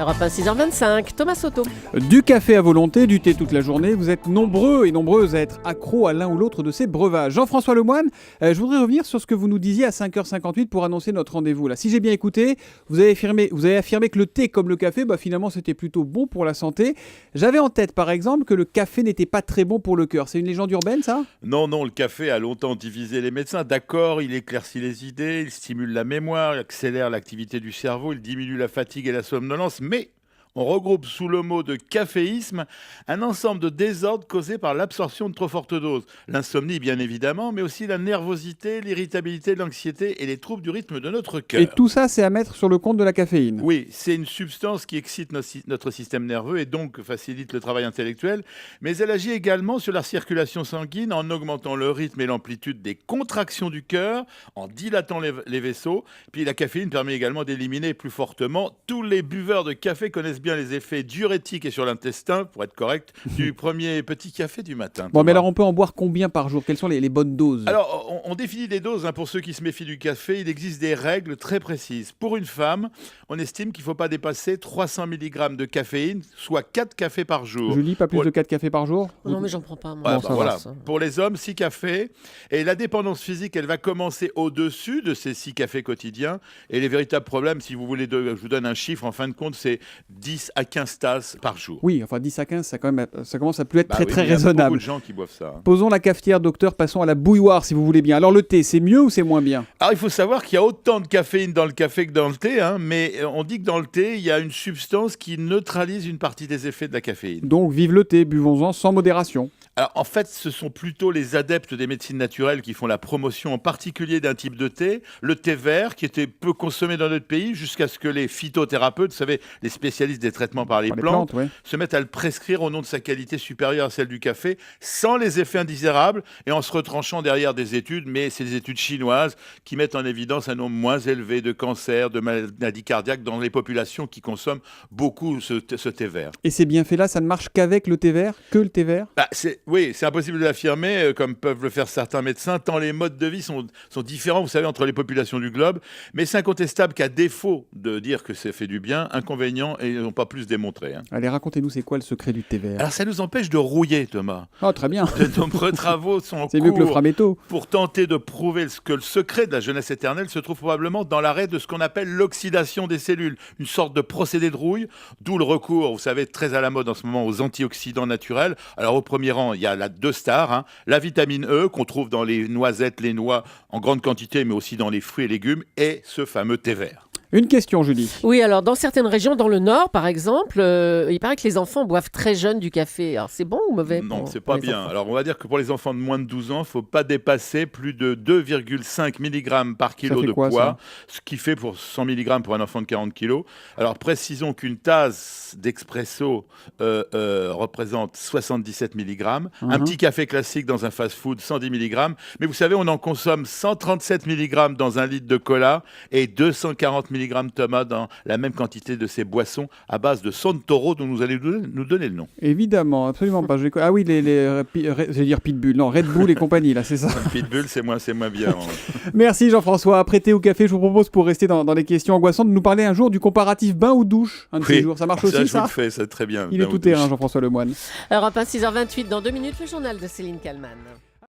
Europe 1, 6h25, Thomas Soto. Du café à volonté, du thé toute la journée, vous êtes nombreux et nombreuses à être accros à l'un ou l'autre de ces breuvages. Jean-François Lemoine, je voudrais revenir sur ce que vous nous disiez à 5h58 pour annoncer notre rendez-vous. Là. Si j'ai bien écouté, vous avez affirmé que le thé comme le café, finalement c'était plutôt bon pour la santé. J'avais en tête par exemple que le café n'était pas très bon pour le cœur. C'est une légende urbaine ça ? Non, le café a longtemps divisé les médecins. D'accord, il éclaircit les idées, il stimule la mémoire, il accélère l'activité du cerveau, il diminue la fatigue et la somnolence, mais on regroupe sous le mot de caféisme un ensemble de désordres causés par l'absorption de trop fortes doses. L'insomnie, bien évidemment, mais aussi la nervosité, l'irritabilité, l'anxiété et les troubles du rythme de notre cœur. Et tout ça, c'est à mettre sur le compte de la caféine. Oui, c'est une substance qui excite notre système nerveux et donc facilite le travail intellectuel, mais elle agit également sur la circulation sanguine en augmentant le rythme et l'amplitude des contractions du cœur, en dilatant les vaisseaux. Puis la caféine permet également d'éliminer plus fortement. Tous les buveurs de café connaissent bien les effets diurétiques et sur l'intestin, pour être correct, du premier petit café du matin. Bon, mais alors on peut en boire combien par jour ? Quelles sont les bonnes doses ? Alors, on définit des doses pour ceux qui se méfient du café. Il existe des règles très précises. Pour une femme, on estime qu'il ne faut pas dépasser 300 mg de caféine, soit 4 cafés par jour. Julie, pas plus de 4 cafés par jour ? Non, mais j'en prends pas, moi. Voilà. Pour les hommes, 6 cafés. Et la dépendance physique, elle va commencer au-dessus de ces 6 cafés quotidiens. Et les véritables problèmes, si vous voulez, je vous donne un chiffre, en fin de compte, c'est 10 à 15 tasses par jour. Oui, enfin 10 à 15, ça commence à plus être très Il y a raisonnable. beaucoup de gens qui boivent ça. Posons la cafetière, docteur, passons à la bouilloire si vous voulez bien. Alors le thé, c'est mieux ou c'est moins bien ? Alors il faut savoir qu'il y a autant de caféine dans le café que dans le thé, mais on dit que dans le thé, il y a une substance qui neutralise une partie des effets de la caféine. Donc vive le thé, buvons-en sans modération. Alors en fait, ce sont plutôt les adeptes des médecines naturelles qui font la promotion en particulier d'un type de thé, le thé vert, qui était peu consommé dans notre pays jusqu'à ce que les phytothérapeutes, vous savez, les spécialistes des traitements par les plantes, se mettent à le prescrire au nom de sa qualité supérieure à celle du café, sans les effets indésirables et en se retranchant derrière des études, mais c'est des études chinoises qui mettent en évidence un nombre moins élevé de cancers, de maladies cardiaques dans les populations qui consomment beaucoup ce thé vert. Et ces bienfaits-là, ça ne marche qu'avec le thé vert ? Que le thé vert ? Oui, c'est impossible de l'affirmer, comme peuvent le faire certains médecins, tant les modes de vie sont différents, vous savez, entre les populations du globe. Mais c'est incontestable qu'à défaut de dire que ça fait du bien, inconvénients et n'ont pas plus démontré. Allez, racontez-nous, c'est quoi le secret du thé vert ? Alors, ça nous empêche de rouiller, Thomas. Oh, très bien. De nombreux travaux sont en cours. C'est mieux que le framéto. Pour tenter de prouver que le secret de la jeunesse éternelle se trouve probablement dans l'arrêt de ce qu'on appelle l'oxydation des cellules, une sorte de procédé de rouille, d'où le recours, vous savez, très à la mode en ce moment, aux antioxydants naturels. Alors, au premier rang, il y a deux stars, la vitamine E qu'on trouve dans les noisettes, les noix en grande quantité, mais aussi dans les fruits et légumes, et ce fameux thé vert. Une question, Julie. Oui, alors dans certaines régions, dans le Nord par exemple, il paraît que les enfants boivent très jeunes du café. Alors c'est bon ou mauvais ? Non, c'est pas bien. Alors on va dire que pour les enfants de moins de 12 ans, il ne faut pas dépasser plus de 2,5 mg par kilo de poids, ce qui fait pour 100 mg pour un enfant de 40 kg. Alors précisons qu'une tasse d'expresso représente 77 mg, un petit café classique dans un fast-food 110 mg, mais vous savez, on en consomme 137 mg dans un litre de cola et 240 mg Thomas dans la même quantité de ces boissons à base de Santoro dont nous allez nous donner le nom. Évidemment, absolument pas. Ah oui, je vais dire Pitbull, non, Red Bull et compagnie, là, c'est ça. Pitbull, c'est moins bien. Merci Jean-François. Après thé ou café, je vous propose, pour rester dans les questions angoissantes, de nous parler un jour du comparatif bain ou douche. Un de ces jours, ça marche aussi, ça ? Je vous le fais, ça très bien. Il est tout terrain, Jean-François Lemoine. Europe 1, 6h28, dans 2 minutes, le journal de Céline Kallmann.